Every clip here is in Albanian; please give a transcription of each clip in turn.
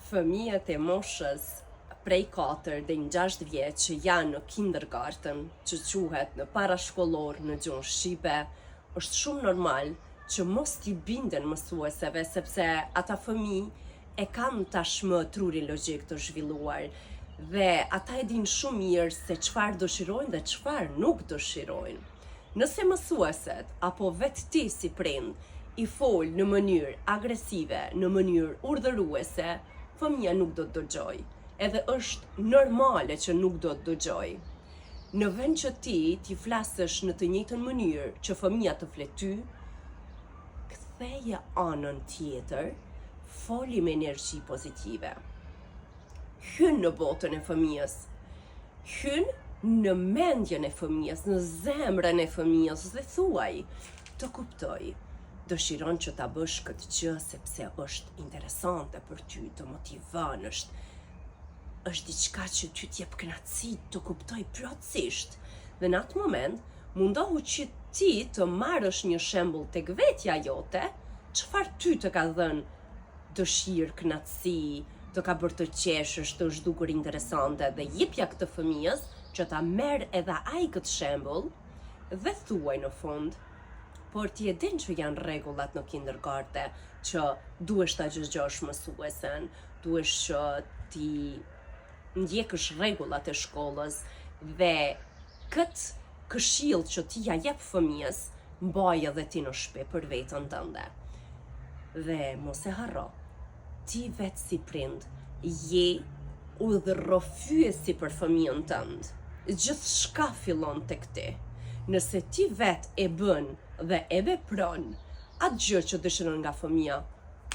fëmijët e moshës prej 4 deri në 6 vjeç që janë në kindergarten, që quhet në parashkollor në gjuhën shqipe, është shumë normal që mos t'i binden mësueseve, sepse ata fëmijë e kanë tashmë trurin logjik të zhvilluar dhe ata e dinë shumë mirë se çfarë dëshirojnë dhe çfarë nuk dëshirojnë. Nëse mësueset apo vetë ti si prind i fol në mënyrë agresive, në mënyrë urdhëruese, fëmia nuk do të dëgjojë. Edhe është normale që nuk do të dëgjojë. Në vend që ti flasësh në të njëjtën mënyrë që fëmia të flet ty, ktheje anën tjetër, foli me energji pozitive. Hyn në botën e fëmijës, hyn në mendjen e fëmijës, në zemrën e fëmijës dhe thuaj, të kuptoj, dëshiron që ta bësh këtë gjë sepse është interesante për ty, të motivon, është diçka që ty t'jep kënaqësi, të kuptoj plotësisht. Dhe në atë moment mundohu që ti të marrësh një shembull tek vetja jote, çfarë ty të ka dhënë dëshirë, kënaqësi, të ka bërë të qeshësh, të zhdukur interesante, dhe jepja këtë fëmijës që ta merr edhe ai këtë shembull dhe thuaj në fund, por ti e din që janë rregullat në kindergarten, që duhesh ta dëgjosh mësuesen, duhesh që ti ndjekësh rregullat e shkollës dhe këtë këshill që ti ja jep fëmijës, mbaj edhe ti në shtëpi për veten tënde. Dhe mos e harro, ti vetë si prind je udhërrofyesi për fëmijën tënd. Gjithçka fillon tek ti. Nëse ti vetë e bën dhe e vepron atë gjë që dëshiron nga fëmia,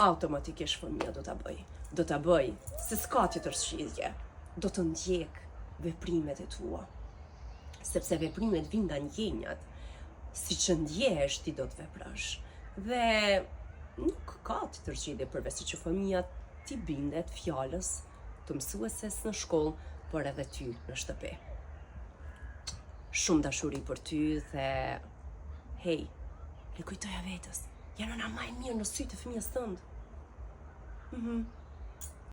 automatikisht fëmia do ta bëj. Do ta bëj, se s'ka tjetër zgjidhje. Do të ndjek veprimet e tua. Sepse veprimet vijnë nga ndjenjat. Siç ndjehesh ti do të veprosh. Dhe nuk ka tjetër zgjidhje përveç se që fëmia ti bindet fjalës të mësueses në shkollë, por edhe ty në shtëpi. Shumë dashuri për ty dhe hey, le kujtoja vetës, janë nëna më e mirë në sytë e fëmijës tënd.